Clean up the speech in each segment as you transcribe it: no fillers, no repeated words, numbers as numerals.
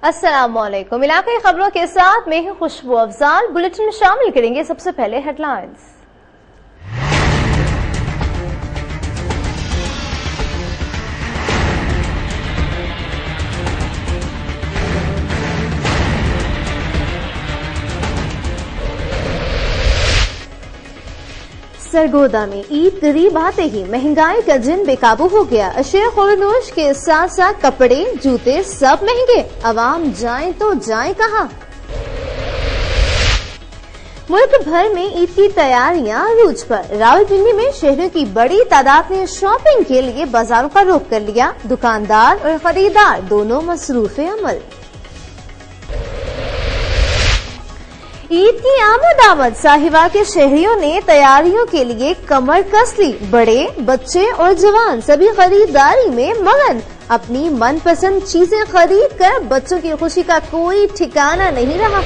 अस्सलामुअलैकुम। इलाके खबरों के साथ मैं हूं खुशबू अफजाल। बुलेटिन में शामिल करेंगे सबसे पहले हेडलाइंस। सरगोदा में ईद करीब आते ही महंगाई का जिन बेकाबू हो गया। अशिया खुरनोश के साथ साथ कपड़े जूते सब महंगे। अवाम जाएं तो जाएं कहां। मुल्क भर में ईद की तैयारियां अरूज पर। रावलपिंडी में शहरों की बड़ी तादाद ने शॉपिंग के लिए बाजारों का रुख कर लिया। दुकानदार और खरीदार दोनों मसरूफ अमल। ईद की आमद साहिवाल के शहरियों ने तैयारियों के लिए कमर कस ली। बड़े बच्चे और जवान सभी खरीदारी में मगन। अपनी मनपसंद चीजें खरीद कर बच्चों की खुशी का कोई ठिकाना नहीं रहा।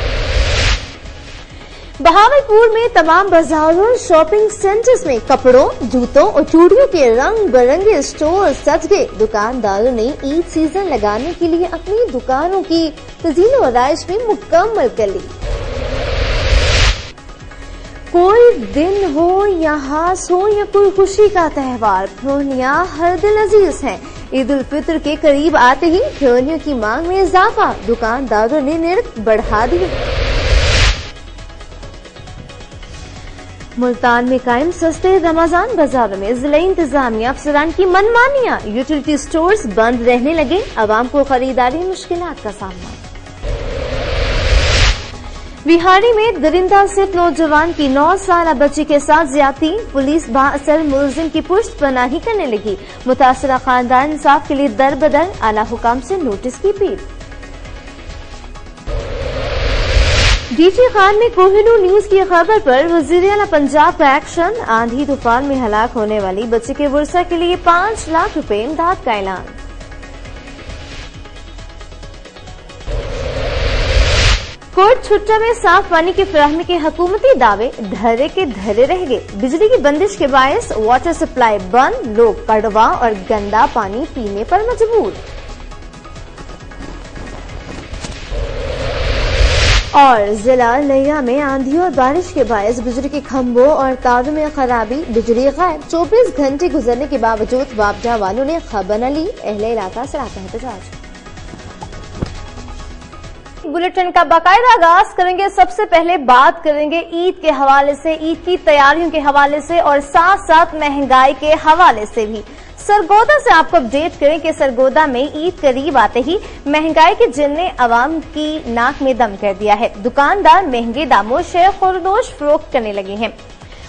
बहावलपुर में तमाम बाजारों और शॉपिंग सेंटर्स में कपड़ों जूतों और चूड़ियों के रंग बिरंगे स्टोर सज गए। दुकानदारों ने ईद सीजन लगाने के लिए अपनी दुकानों की तज़ीन और आराइश में मुकम्मल कर ली। कोई दिन हो या हास हो या कोई खुशी का त्योहार, फिरौनियां हर दिल अजीज हैं। ईद उल फित्र के करीब आते ही फिरौनियों की मांग में इजाफा। दुकानदारों ने निर्ख बढ़ा दिए। मुल्तान में कायम सस्ते रमजान बाजारों में जिला इंतजामिया अफसरान की मनमानियां। यूटिलिटी स्टोर्स बंद रहने लगे। आवाम को खरीदारी मुश्किलात का सामना। बिहारी में दरिंदा सिर्फ नौजवान की 9 साल बच्ची के साथ ज्यादती। पुलिस बाअसर मुलजिम की पुष्ट पनाही करने लगी। मुतासरा खानदान इंसाफ के लिए दर बदर। आला हुकाम से नोटिस की अपील। डीटी खान में कोहिनूर न्यूज की खबर पर वजीर आला पंजाब का एक्शन। आंधी तूफान में हलाक होने वाली बच्ची के वर्सा के लिए 5 लाख रुपए इमदाद का ऐलान। कोट छुट्टा में साफ पानी की फराहमी के हुकूमती दावे धरे के धरे रह गए। बिजली की बंदिश के बायस वाटर सप्लाई बंद। लोग कड़वा और गंदा पानी पीने पर मजबूर। और जिला लिया में आंधी और बारिश के बायस बिजली के खंभों और तारों में खराबी। बिजली गायब। 24 घंटे गुजरने के बावजूद वापडा वालों ने खबर न ली। अहले इलाका से आता एहतजाज। बुलेटिन का बाकायदा आगाज करेंगे। सबसे पहले बात करेंगे ईद के हवाले से, ईद की तैयारियों के हवाले से और साथ साथ महंगाई के हवाले से भी। सरगोदा से आपको अपडेट करें कि सरगोदा में ईद करीब आते ही महंगाई के जिन ने आवाम की नाक में दम कर दिया है। दुकानदार महंगे दामों से खुरदोश फरोख्त करने लगे हैं।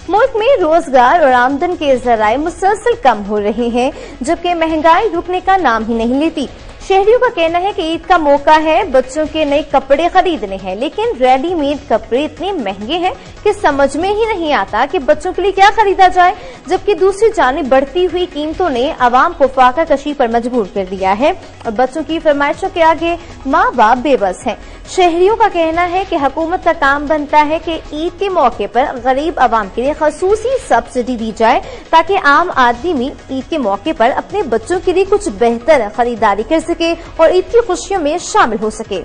मुल्क में रोजगार और आमदन के जराये मुसलसल कम हो रहे हैं, जबकि महंगाई रुकने का नाम ही नहीं लेती। शहरियों का कहना है कि ईद का मौका है, बच्चों के नए कपड़े खरीदने हैं, लेकिन रेडीमेड कपड़े इतने महंगे हैं कि समझ में ही नहीं आता कि बच्चों के लिए क्या खरीदा जाए। जबकि दूसरी जानिब बढ़ती हुई कीमतों ने आवाम को फाका कशी पर मजबूर कर दिया है और बच्चों की फरमाइशों के आगे माँ बाप बेबस हैं। शहरियों का कहना है कि हुकूमत का काम बनता है कि ईद के मौके पर गरीब आवाम के लिए खसूसी सब्सिडी दी जाए, ताकि आम आदमी ईद के मौके पर अपने बच्चों के लिए कुछ बेहतर खरीदारी कर सके और ईद की खुशियों में शामिल हो सके।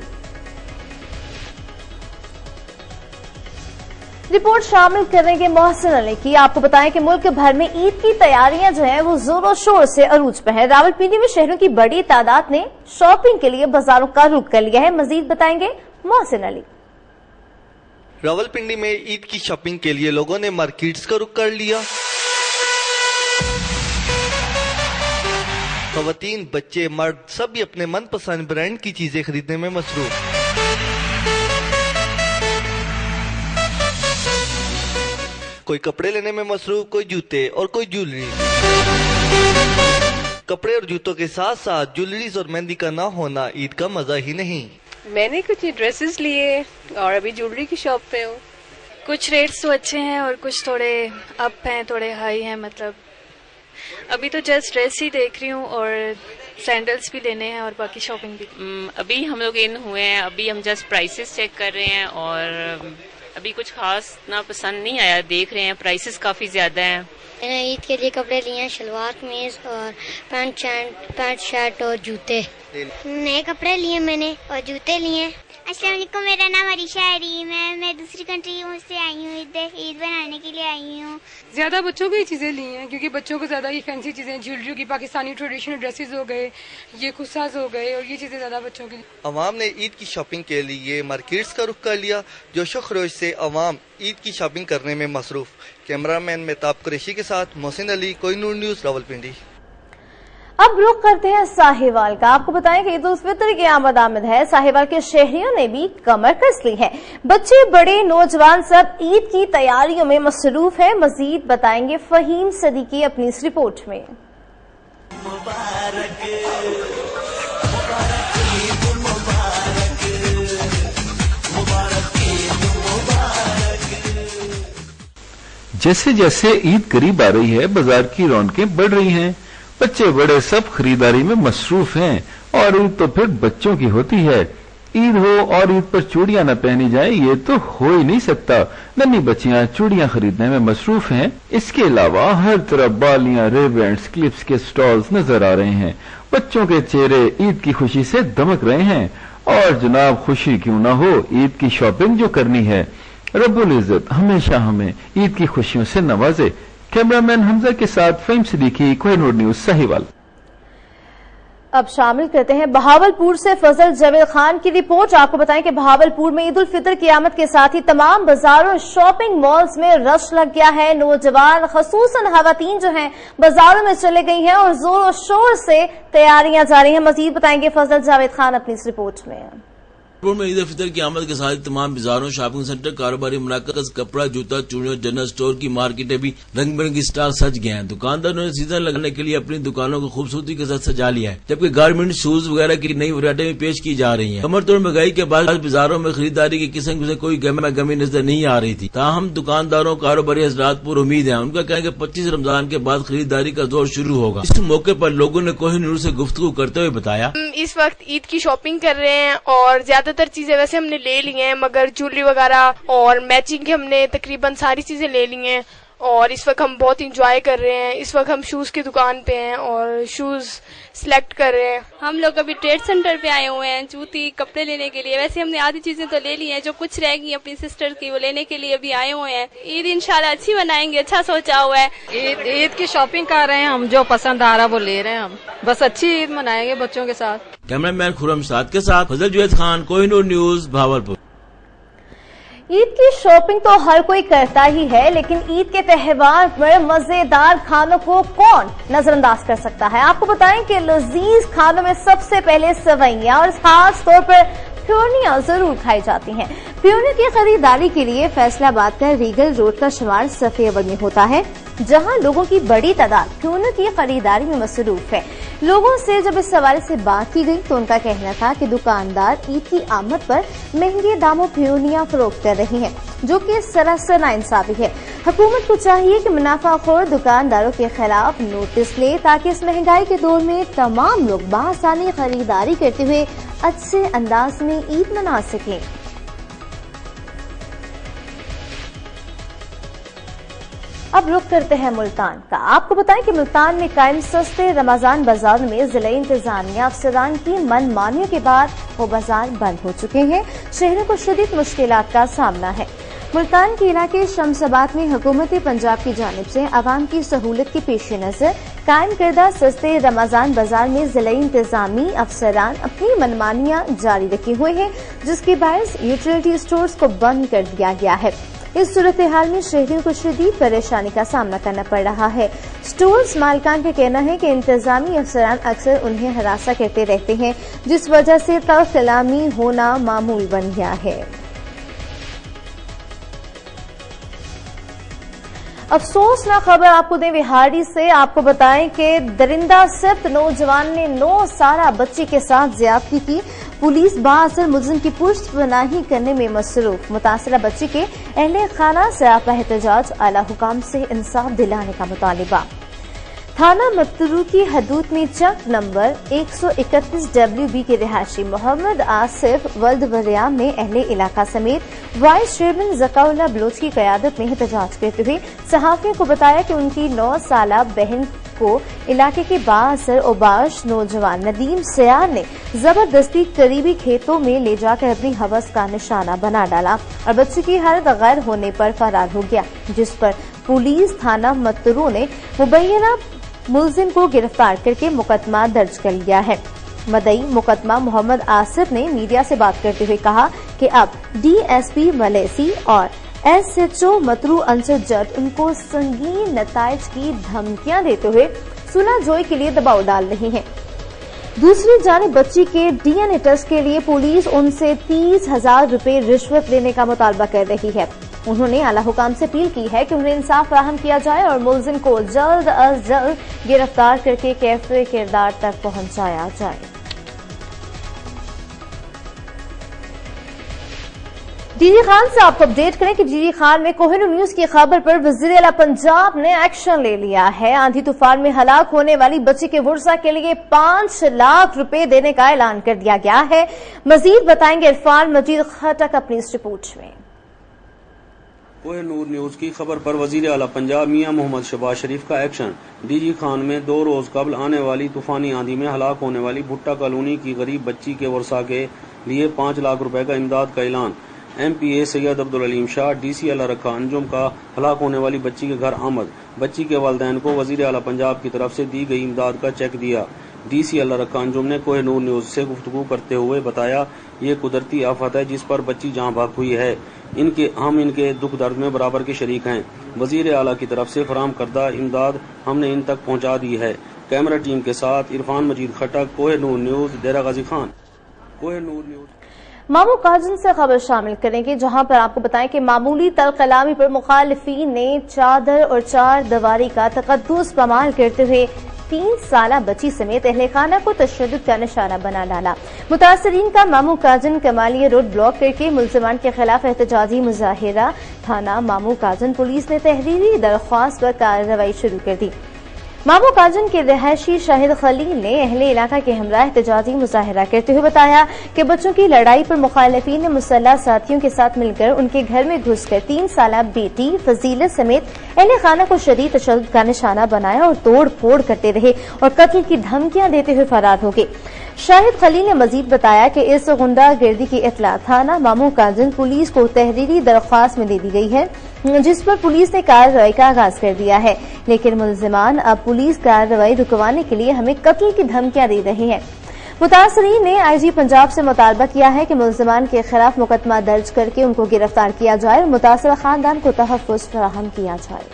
रिपोर्ट शामिल करेंगे मोहसिन अली की। आपको बताएं कि मुल्क भर में ईद की तैयारियां जो है वो जोरों शोर से अरूज पर है। रावलपिंडी में शहरों की बड़ी तादाद ने शॉपिंग के लिए बाजारों का रुख कर लिया है। मजीद बताएंगे मोहसिन अली। रावलपिंडी में ईद की शॉपिंग के लिए लोगों ने मार्केट्स का रुख कर लिया। खवातीन बच्चे मर्द सभी अपने मनपसंद ब्रांड की चीजें खरीदने में मसरूफ। कोई कपड़े लेने में मसरूफ, कोई जूते और कोई ज्वेलरी। कपड़े और जूतों के साथ साथ ज्वेलरीज और मेहंदी का ना होना ईद का मजा ही नहीं। मैंने कुछ ड्रेसेस लिए और अभी ज्वेलरी की शॉप पे हूँ। कुछ रेट्स तो अच्छे हैं और कुछ थोड़े अप हैं, थोड़े हाई हैं। मतलब अभी तो जस्ट ड्रेस ही देख रही हूँ और सैंडल्स भी लेने हैं और बाकी शॉपिंग भी। अभी हम लोग इन हुए हैं, अभी हम जस्ट प्राइसेस चेक कर रहे हैं और अभी कुछ खास ना पसंद नहीं आया। देख रहे हैं प्राइसेस काफी ज्यादा हैं मैंने ईद के लिए कपड़े लिए हैं, शलवार कमीज और पैंट शर्ट और जूते। नए कपड़े लिए मैंने और जूते लिए। अस्सलाम वालेकुम, मेरा नाम अरीशा है। मैं दूसरी कंट्री से आई हूँ, ईद बनाने के लिए आई हूँ। ज्यादा बच्चों की चीजें ली हैं क्योंकि बच्चों को ज्यादा ये फैंसी चीजें, ज्वेलरी की पाकिस्तानी ट्रेडिशनल ड्रेसेस हो गए, ये खुस्साज हो गए और ये चीजें ज्यादा बच्चों की। अवाम ने ईद की शॉपिंग के लिए मार्केट्स का रुख कर लिया। जोशो खरोश से अवाम ईद की शॉपिंग करने में मसरूफ। कैमरामैन मेहताब कुरैशी के साथ मोहसिन अली, कोहिनूर न्यूज, रावलपिंडी। अब रुख करते हैं साहिवाल का। आपको बताएं कि ईद उल फितर की आमद है। साहिवाल के शहरियों ने भी कमर कस ली है। बच्चे बड़े नौजवान सब ईद की तैयारियों में मसरूफ है। मजीद बताएंगे फहीम सदीकी अपनी इस रिपोर्ट में। जैसे जैसे ईद करीब आ रही है, बाजार की रौनकें बढ़ रही हैं। बच्चे बड़े सब खरीदारी में मसरूफ हैं और ईद तो फिर बच्चों की होती है। ईद हो और ईद पर चूड़ियां न पहनी जाए, ये तो हो ही नहीं सकता। नन्ही बच्चियां चूड़ियां खरीदने में मसरूफ हैं। इसके अलावा हर तरफ बालियां, रिबन्स, क्लिप्स के स्टॉल्स नजर आ रहे हैं। बच्चों के चेहरे ईद की खुशी से दमक रहे हैं। और जनाब, खुशी क्यों ना हो, ईद की शॉपिंग जो करनी है, रब्बुल इज्जत हमेशा हमें ईद की खुशियों से नवाजे। कैमरामैन हमजा के साथ फहीम सिद्दीकी, कोहिनूर न्यूज, साहिवाल। अब शामिल करते हैं बहावलपुर से फजल जावेद खान की रिपोर्ट। आपको बताएं कि बहावलपुर में ईद उल फितर की आमद के साथ ही तमाम बाजारों, शॉपिंग मॉल्स में रश लग गया है। नौजवान खसूसन खवातीन जो हैं बाजारों में चले गई हैं और जोर और शोर से तैयारियां जारी हैं। मजीद बताएंगे फजल जावेद खान अपनी इस रिपोर्ट में। में ईद उल फितर की आमद के साथ तमाम बाजारों, शॉपिंग सेंटर, कारोबारी मराकज, कपड़ा, जूता, चूड़ियों, जनरल स्टोर की मार्केटें भी रंग बिरंगी स्टार सज गए हैं। दुकानदारों ने सीजन लगाने के लिए अपनी दुकानों को खूबसूरती के साथ सजा लिया है, जबकि गारमेंट, शूज वगैरह की नई वैरायटी भी पेश की जा रही है। कमर तोड़ महंगाई के बाद बाजारों में खरीदारी की किस्म से कोई गमी नजर नहीं आ रही थी। ताहम दुकानदारों, कारोबारी हजरात पर उम्मीद है। उनका कहना है कि 25 रमजान के बाद खरीदारी का दौर शुरू होगा। इस मौके पर लोगों ने कोहिनूर से गुफ्तगू करते हुए बताया, इस वक्त ईद की शॉपिंग कर रहे हैं और ज्यादातर चीजें वैसे हमने ले ली हैं, मगर ज्वेलरी वगैरह और मैचिंग की हमने तकरीबन सारी चीजें ले ली हैं और इस वक्त हम बहुत इंजॉय कर रहे हैं। इस वक्त हम शूज की दुकान पे हैं और शूज सिलेक्ट कर रहे हैं। हम लोग अभी ट्रेड सेंटर पे आए हुए हैं जूती कपड़े लेने के लिए। वैसे हमने आधी चीजें तो ले ली हैं, जो कुछ रह गई अपनी सिस्टर की वो लेने के लिए अभी आए हुए हैं। ईद इंशाल्लाह अच्छी मनाएंगे, अच्छा सोचा हुआ है। ईद की शॉपिंग कर रहे हैं हम, जो पसंद आ रहा वो ले रहे हैं हम। बस अच्छी ईद मनाएंगे बच्चों के साथ। कैमरामैन खुरम साद के साथ फजल जावेद खान, कोहिनूर न्यूज, भावलपुर। ईद की शॉपिंग तो हर कोई करता ही है, लेकिन ईद के त्योहार पर मजेदार खानों को कौन नजरअंदाज कर सकता है। आपको बताएं कि लजीज खानों में सबसे पहले सवैयां और खास तौर पर फ्योनियां जरूर खाई जाती हैं। फ्योनियों की खरीदारी के लिए फैसलाबाद का रीगल रोड का शुमार सफ़े अव्वल में होता है, जहां लोगों की बड़ी तादाद फ्योनियों की खरीदारी में मसरूफ है। लोगों से जब इस हवाले से बात की गई तो उनका कहना था कि दुकानदार ईद की आमद पर महंगे दामों फ्योनियां फरोख्त कर रही हैं, जो कि सरासर नाइंसाफी है। हुकूमत को चाहिए कि मुनाफाखोर दुकानदारों के खिलाफ नोटिस ले, ताकि इस महंगाई के दौर में तमाम लोग बासानी खरीदारी करते हुए अच्छे अंदाज में ईद मना सकें। अब रुख करते हैं मुल्तान का। आपको बताएं कि मुल्तान में कायम सस्ते रमजान बाजार में जिला इंतजामिया अफसरान की मनमानियों के बाद वो बाजार बंद हो चुके हैं। शहरों को शदीद मुश्किलात का सामना है। मुल्तान के इलाके शमसाबाद में हुकूमत पंजाब की जानिब से आवाम की सहूलत के पेश नजर कायम करदा सस्ते रमजान बाजार में जिला इंतजामी अफसरान अपनी मनमानियां जारी रखे हुए हैं, जिसके बायस यूटिलिटी स्टोर्स को बंद कर दिया गया है। इस सूरत हाल में शहरियों को शदीद परेशानी का सामना करना पड़ रहा है। स्टोर्स मालिकान का कहना है कि इंतजामी अफसरान अक्सर उन्हें हरासा करते रहते हैं, जिस वजह से तलखलामी होना मामूल बन गया है। अफसोसनाक खबर आपको दें बिहारी से। आपको बताएं कि दरिंदा सिर्फ नौजवान ने 9 साला बच्ची के साथ ज्यादती की। पुलिस बाअसर मुलजिम की पुश्तपनाही करने में मसरूफ। मुतासरा बच्ची के अहले खाना से आपका एहतजाज, आला हुकाम से इंसाफ दिलाने का मुतालिबा। थाना मकतरू की हदूद में चक नंबर 131 WB के रिहायशी मोहम्मद आसिफ वल्द वरिया में अहले इलाका समेत वाइस चेयरमैन जकाउल्लाह बलोच की क़यादत में एहतजाज करते हुए सहाफियों को बताया कि उनकी 9 साला बहन को इलाके के बाअसर औबाश नौजवान नदीम सयार ने जबरदस्ती करीबी खेतों में ले जाकर अपनी हवस का निशाना बना डाला और बच्चे की हालत गैर होने पर फरार हो गया, जिस पर पुलिस थाना मत्तरू ने मुबैना मुलजिम को गिरफ्तार करके मुकदमा दर्ज कर लिया है। मदई मुकदमा मोहम्मद आसिफ ने मीडिया से बात करते हुए कहा कि अब डीएसपी मलेसी और एसएचओ मत्तरू अंसर जट उनको संगीन नताइज की धमकियां देते हुए सुलहजोई के लिए दबाव डाल रही हैं। दूसरी जानिब बच्ची के डीएनए टेस्ट के लिए पुलिस उनसे 30,000 रुपए रिश्वत लेने का मुतालबा कर रही है। उन्होंने आला हुकाम से अपील की है कि उन्हें इंसाफ फराहम किया जाए और मुलजिम को जल्द अज जल्द गिरफ्तार करके कैफे किरदार तक पहुंचाया जाए। डीजी खान से आपको अपडेट करें कि डीजी खान में कोहिनूर न्यूज की खबर पर वजीर आला पंजाब ने एक्शन ले लिया है। आंधी तूफान में हलाक होने वाली बच्ची के वर्सा के लिए 5 लाख रुपए देने का ऐलान कर दिया गया है। मजीद बताएंगे इरफान मजीद खटक अपनी इस रिपोर्ट में। कोहिनूर न्यूज की खबर पर वजीर आला पंजाब मियां मोहम्मद शहबाज शरीफ का एक्शन। डीजी खान में 2 रोज कबल आने वाली तूफानी आंधी में हलाक होने वाली भुट्टा कॉलोनी की गरीब बच्ची के वर्सा के लिए 5 लाख रुपए का इमदाद का ऐलान। MPA सैयद अब्दुल अलीम शाह DC अला रखा अंजुम का हलाक होने वाली बच्ची के घर आमद। बच्ची के वालिदैन को वजीर आला पंजाब की तरफ से दी गई इमदाद का चेक दिया। DC अला रखा अंजुम ने कोहिनूर न्यूज से गुफ्तगू करते हुए बताया, ये कुदरती आफत है जिस पर बच्ची जहाँ भाग हुई है। हम इनके दुख दर्द में बराबर के शरीक हैं। वजीर आला की तरफ से फराम करदा इमदाद हमने इन तक पहुँचा दी है। कैमरा टीम के साथ इरफान मजीद खटक, कोहिनूर न्यूज, डेरा गाजी खान। कोहिनूर न्यूज मामू काजन से खबर शामिल करेंगे, जहां पर आपको बताएं कि मामूली तलकलामी पर मुखालिफिन ने चादर और 4 दीवारी का तकद्दुस पामाल करते हुए 3 साला बच्ची समेत अहले खाना को तशद्दुद का निशाना बना डाला। मुतासरीन का मामू काजन कमालिया रोड ब्लॉक करके मुल्जिमान के खिलाफ एहतजाजी मुजाहिरा। थाना मामू काजन पुलिस ने तहरीरी दरख्वास्त पर कार्रवाई शुरू कर दी। मामू काजन के रिहायशी शाहिद खलील ने अहले इलाका के हमरा एहतजाजी मुजाहिरा करते हुए बताया कि बच्चों की लड़ाई पर मुखालिफिन ने मुसल्लह साथियों के साथ मिलकर उनके घर में घुसकर 3 साला बेटी फजीलत समेत अहले खाना को शदीद तशद्दुद का निशाना बनाया और तोड़ फोड़ करते रहे और कत्ल की धमकियां देते हुए फरार हो गए। शाहिद खलील ने मजीद बताया कि इस गुंडागर्दी की इत्तला थाना मामू काजन पुलिस को तहरीरी दरख्वास्त में दे दी गई है, जिस पर पुलिस ने कार्रवाई का आगाज कर दिया है। लेकिन मुल्जिमान अब पुलिस कार्रवाई रुकवाने के लिए हमें कत्ल की धमकियां दे रहे हैं। मुतासरीन ने IG पंजाब से मुतालबा किया है कि मुल्जिमान के खिलाफ मुकदमा दर्ज करके उनको गिरफ्तार किया जाए और मुतासर खानदान को तहफ़्फ़ुज़ फराहम किया जाए।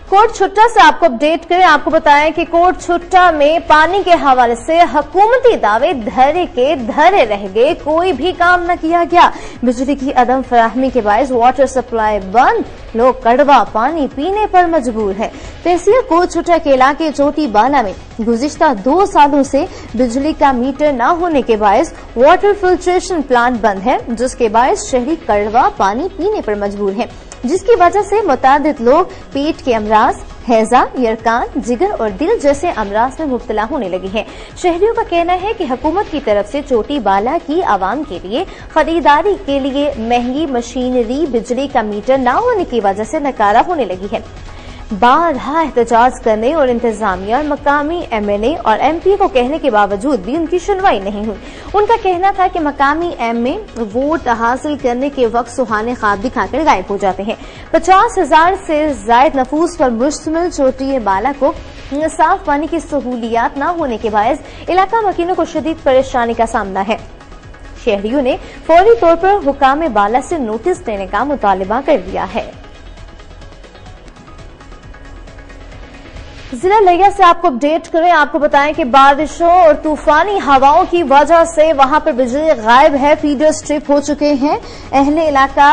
कोट छुट्टा से आपको अपडेट करें, आपको बताएं कि कोट छुट्टा में पानी के हवाले से हुकूमती दावे धरे के धरे रह गए, कोई भी काम न किया गया। बिजली की अदम फराहमी के बायस वाटर सप्लाई बंद, लोग कड़वा पानी पीने पर मजबूर है। तहसील कोट छुट्टा के इलाके चोटी बाला में गुज़िश्ता 2 सालों से बिजली का मीटर न होने के बायस वाटर फिल्ट्रेशन प्लांट बंद है, जिसके बायस शहरी कड़वा पानी पीने पर मजबूर है, जिसकी वजह से मुतादिद लोग पेट के अमराज, हैजा, यरकान, जिगर और दिल जैसे अमराज में मुब्तला होने लगे हैं। शहरियों का कहना है कि हुकूमत की तरफ से चोटी बाला की आवाम के लिए खरीदारी के लिए महंगी मशीनरी बिजली का मीटर न होने की वजह से नकारा होने लगी है। बारहा एहतजाज करने और इंतजामिया और मकामी MLA और MP को कहने के बावजूद भी उनकी सुनवाई नहीं हुई। उनका कहना था कि मकामी MA वोट हासिल करने के वक्त सुहाने ख्वाब दिखाकर गायब हो जाते हैं। 50,000 से जायद नफूस पर मुश्तमिल चोटी बाला को साफ पानी की सहूलियात न होने के बायस इलाका मकीनों को शदीद परेशानी का सामना है। शहरियों ने फौरी तौर पर हुकाम बाला से नोटिस देने का मुतालबा कर दिया है। जिला लिया से आपको अपडेट करें, आपको बताएं कि बारिशों और तूफानी हवाओं की वजह से वहां पर बिजली गायब है, फीडर स्ट्रिप हो चुके हैं। अहले इलाका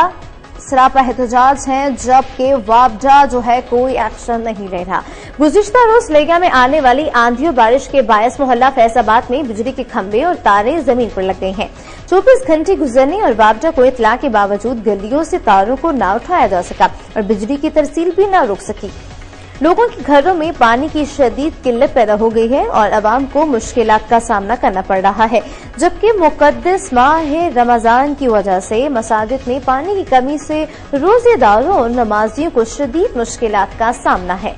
सरापा एहतजाज हैं, जबकि वापडा जो है कोई एक्शन नहीं ले रहा। गुज़िश्ता रोज लेगा में आने वाली आंधी और बारिश के बायस मोहल्ला फैजाबाद में बिजली के खंभे और तारे जमीन पर लग गए हैं। 24 घंटे गुजरने और वापडा को इतला के बावजूद गलियों से तारों को न उठाया जा सका और बिजली की तरसील भी न रुक सकी। लोगों के घरों में पानी की शदीद किल्लत पैदा हो गई है और अवाम को मुश्किलात का सामना करना पड़ रहा है, जबकि मुक़द्दस माह रमजान की वजह से मसाजिद में पानी की कमी से रोजेदारों और नमाजियों को शदीद मुश्किलात का सामना है।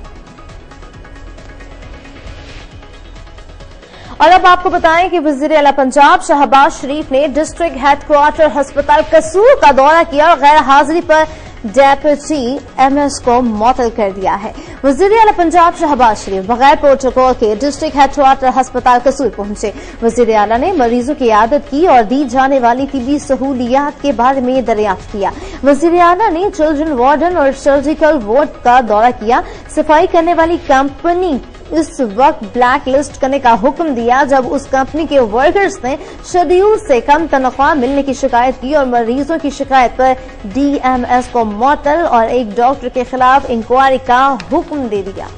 और अब आपको बताएं कि वज़ीर आला पंजाब शहबाज शरीफ ने डिस्ट्रिक्ट हेडक्वार्टर अस्पताल कसूर का दौरा किया और गैर हाजिरी पर डेप्यूटी एमएस को मुअत्तल कर दिया है। वज़ीर आला पंजाब शहबाज शरीफ बगैर प्रोटोकॉल के डिस्ट्रिक्ट हेडक्वार्टर अस्पताल कसूर पहुंचे। वज़ीर आला ने मरीजों की इयादत की और दी जाने वाली तिब्बी सहूलियात के बारे में दरियाफ्त किया। वज़ीर आला ने चिल्ड्रन वार्डन और सर्जिकल वार्ड का दौरा किया। सफाई करने वाली कंपनी इस वक्त ब्लैक लिस्ट करने का हुक्म दिया जब उस कंपनी के वर्कर्स ने शेड्यूल से कम तनख्वाह मिलने की शिकायत की और मरीजों की शिकायत पर डीएमएस को मुअत्तल और एक डॉक्टर के खिलाफ इंक्वायरी का हुक्म दे दिया।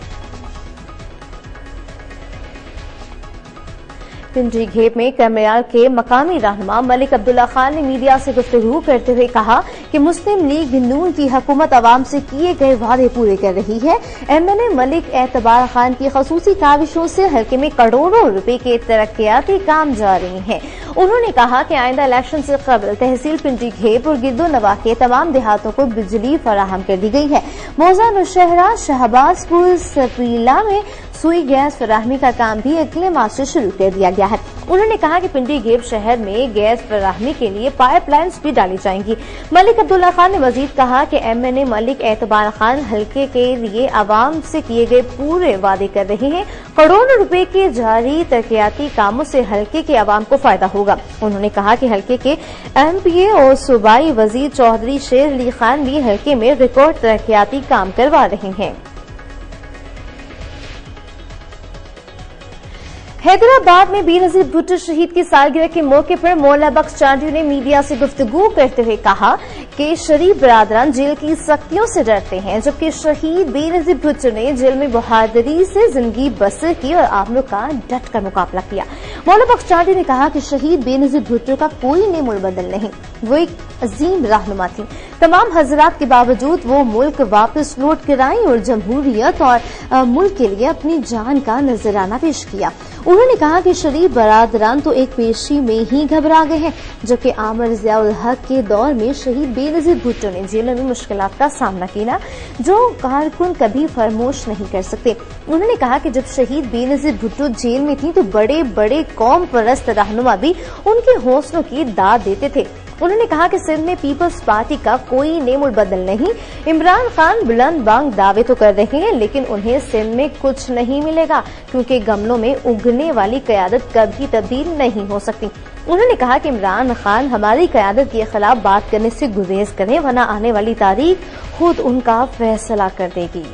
पिंडी घेप में कैमरियाल के मकामी रहनुमा मलिक अब्दुल्ला खान ने मीडिया से गुफ्तगू करते हुए कहा कि मुस्लिम लीग नून की हुकूमत अवाम से किए गए वादे पूरे कर रही है। एमएनए मलिक एतबार खान की खसूसी काविशों से हल्के में करोड़ों रुपए के तरक्याती काम जारी हैं। उन्होंने कहा कि आइंदा इलेक्शन से कबल तहसील पिंडी घेप और गिरदो नवाह के तमाम देहातों को बिजली फराहम कर दी गई है। मौजा नौशहरा शहबाजपुर सपीला में सुई गैस फराहमी का काम भी अगले माह से शुरू कर दिया गया है। उन्होंने कहा कि पिंडी घेप शहर में गैस फराहमी के लिए पाइपलाइंस भी डाली जाएंगी। मलिक अब्दुल्ला खान ने मजीद कहा कि एमएनए मलिक एतबार खान हल्के के लिए आवाम से किए गए पूरे वादे कर रहे हैं। करोड़ों रुपए के जारी तरक्याती कामों से हल्के के आवाम को फायदा होगा। उन्होंने कहा कि हल्के के एमपीए और सूबाई वजीर चौधरी शेर अली खान भी हल्के में रिकॉर्ड तरक्याती काम करवा रहे हैं। हैदराबाद में बेनजीर भुट्टो शहीद की सालगिरह के मौके पर मौला बख्श चांडियों ने मीडिया से गुफ्तगू करते हुए कहा कि शरीफ बरादरान जेल की सख्तियों से डरते हैं, जबकि शहीद बेनजीर भुट्टो ने जेल में बहादुरी से जिंदगी बसर की और आमलों का डट कर मुकाबला किया। मौला बख्श चांडी ने कहा कि शहीद बेनजीर भुट्टो का कोई नेमुल बदल नहीं, वो एक अजीम रहनुमा थी। तमाम हजरात के बावजूद वो मुल्क वापस लौट कर आई और जमहूरियत और मुल्क के लिए अपनी जान का नजराना पेश किया। उन्होंने कहा कि शरीफ बरादरान तो एक पेशी में ही घबरा गए हैं, जबकि आमिर ज़ियाउल हक के दौर में शहीद बेनजीर भुट्टो ने जेलों में मुश्किलात का सामना किया जो कारकुन कभी फरमोश नहीं कर सकते। उन्होंने कहा कि जब शहीद बेनजीर भुट्टो जेल में थी तो बड़े बड़े कौम परस्त रहनुमा भी उनके हौसलों की दाद देते थे। उन्होंने कहा कि सिंध में पीपल्स पार्टी का कोई नेमुल बदल नहीं। इमरान खान बुलंद बांग दावे तो कर रहे हैं, लेकिन उन्हें सिंध में कुछ नहीं मिलेगा, क्योंकि गमलों में उगने वाली क़यादत कभी तब्दील नहीं हो सकती। उन्होंने कहा कि इमरान खान हमारी क़यादत के खिलाफ बात करने से गुरेज करें, वरना आने वाली तारीख खुद उनका फैसला कर देगी।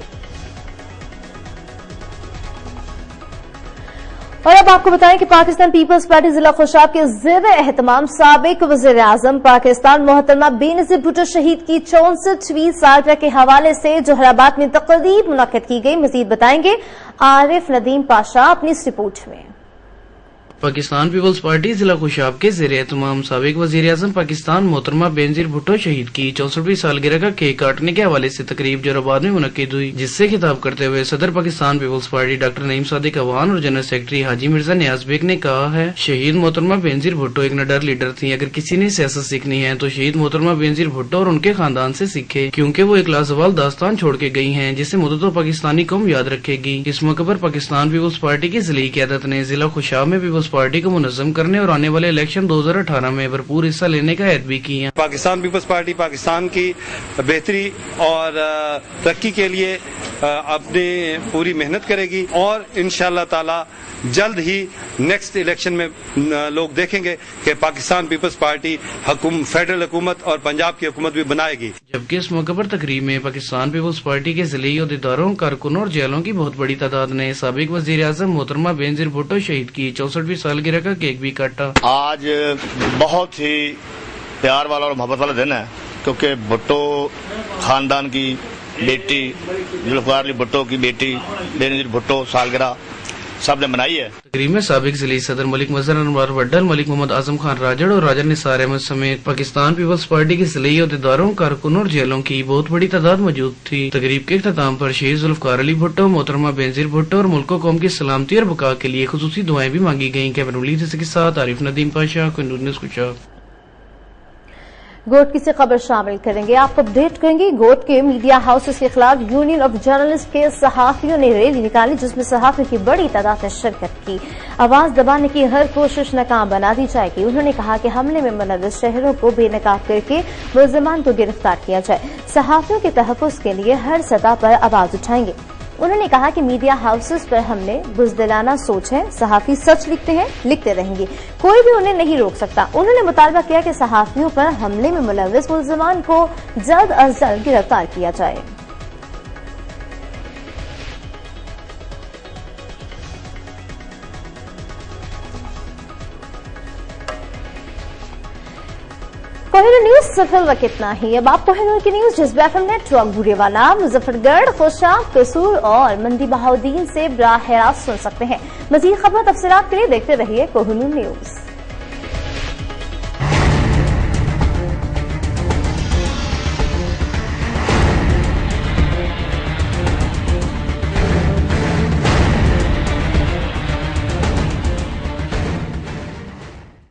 और अब आपको बताएं कि पाकिस्तान पीपल्स पार्टी जिला खुशाब के ज़ेर एहतमाम साबिक वज़ीर आज़म पाकिस्तान मोहतरमा बेनजीर भुट्टो शहीद की 64वीं सालगिरह के हवाले से जोहराबाद में तकरीब मुनक्किद की गई। मजीद बताएंगे आरिफ नदीम पाशा अपनी इस रिपोर्ट में। पाकिस्तान पीपल्स पार्टी जिला खुशाब के ज़ेर एहतमाम साबिक वज़ीर आज़म पाकिस्तान मोहतरमा बेनजीर भुट्टो शहीद की 64वीं सालगिरह का केक काटने के हवाले से तकरीब जोहराबाद में मुनक्किद हुई, जिससे खिताब करते हुए सदर Pakistan Peoples Party doctor Naeem Sadiq Awan और जनरल सेक्रेटरी हाजी मिर्जा नियाज बेग ने कहा है, शहीद मोहतरमा बेनजीर भुट्टो एक निडर लीडर थी। अगर किसी ने सियासत सीखनी है तो शहीद मोहतरमा बेनजीर भुट्टो और उनके खानदान से सीखे, क्योंकि वो एक लाजवाल दास्तान छोड़ के गई हैं, जिसे मुद्दतों पाकिस्तानी कौम याद रखेगी। इस मौके पर पाकिस्तान पीपल्स पार्टी की जिले क़यादत ने जिला खुशाब में पीपल्स पार्टी को मुनज़्ज़म करने और आने वाले इलेक्शन 2018 में भरपूर हिस्सा लेने का ऐद भी किया। पाकिस्तान पीपल्स पार्टी पाकिस्तान की बेहतरी और तरक्की के लिए अपनी पूरी मेहनत करेगी और इंशाअल्लाह ताला जल्द ही नेक्स्ट इलेक्शन में लोग देखेंगे कि पाकिस्तान पीपल्स पार्टी फेडरल हुकूमत और पंजाब की हुकूमत भी बनाएगी। जबकि इस मौके पर तकरीब में पाकिस्तान पीपल्स पार्टी के जिले अहदेदारों, कारकुनों और जेलों की बहुत बड़ी तादाद ने साबिक वज़ीर आज़म मोहतरमा बेनजीर भुट्टो शहीद की 64वीं सालगिरह का केक भी काटा। आज बहुत ही प्यार वाला और मोहब्बत वाला दिन है, क्योंकि भुट्टो खानदान की बेटी जुल्फ़िकार अली भुट्टो की बेटी बेनजीर भुट्टो सालगिरह सब ने मनाई है। तकरीब में साबिक जिले सदर मलिक मजहर अनवर वड्डल, मलिक मोहम्मद आजम खान राजड़ और राजा निसार अहमद समेत पाकिस्तान पीपल्स पार्टी के जिले अहदेदारों, कारकुनों और जेलों की बहुत बड़ी तादाद मौजूद थी। तकरीब के इख्तिताम पर शहीद जुल्फकार अली भुट्टो, मोहतरमा बेनजीर भुट्टो और मुल्क कौम की सलामती और बका के लिए खुसूसी दुआएं भी मांगी गयी। कैमरा के साथ आरिफ नदीम पाशा, कोहिनूर न्यूज़ कुचाक। गोट की से खबर शामिल करेंगे, आपको अपडेट करेंगे। गोट के मीडिया हाउसेस के खिलाफ यूनियन ऑफ जर्नलिस्ट के सहाफियों ने रैली निकाली, जिसमें सहाफियों की बड़ी तादाद ने शिरकत की। आवाज दबाने की हर कोशिश नाकाम बना दी जाएगी। उन्होंने कहा कि हमले में मुलव्वस शहरों को बेनकाब करके मुलजमान को गिरफ्तार किया जाए। सहाफियों के तहफ़्फ़ुज़ के लिए हर सतह पर आवाज उठाएंगे। उन्होंने कहा कि मीडिया हाउसेस पर हमले बुज़दिलाना सोच है। सहाफी सच लिखते हैं, लिखते रहेंगे, कोई भी उन्हें नहीं रोक सकता। उन्होंने मुतालबा किया कि सहाफियों पर हमले में मुलव्वस मुलज़मान को जल्द अज जल्द गिरफ्तार किया जाए। कोहिनूर न्यूज से फिलहाल इतना ही। अब आप कोहिनूर की न्यूज जज्बा एफएम नेटवर्क बुरेवाला, मुजफ्फरगढ़, खुशाब, कसूर और मंडी बहाउद्दीन से बराह रास्त सुन सकते हैं। मजीद खबर तफसीलात के लिए देखते रहिए कोहिनूर न्यूज।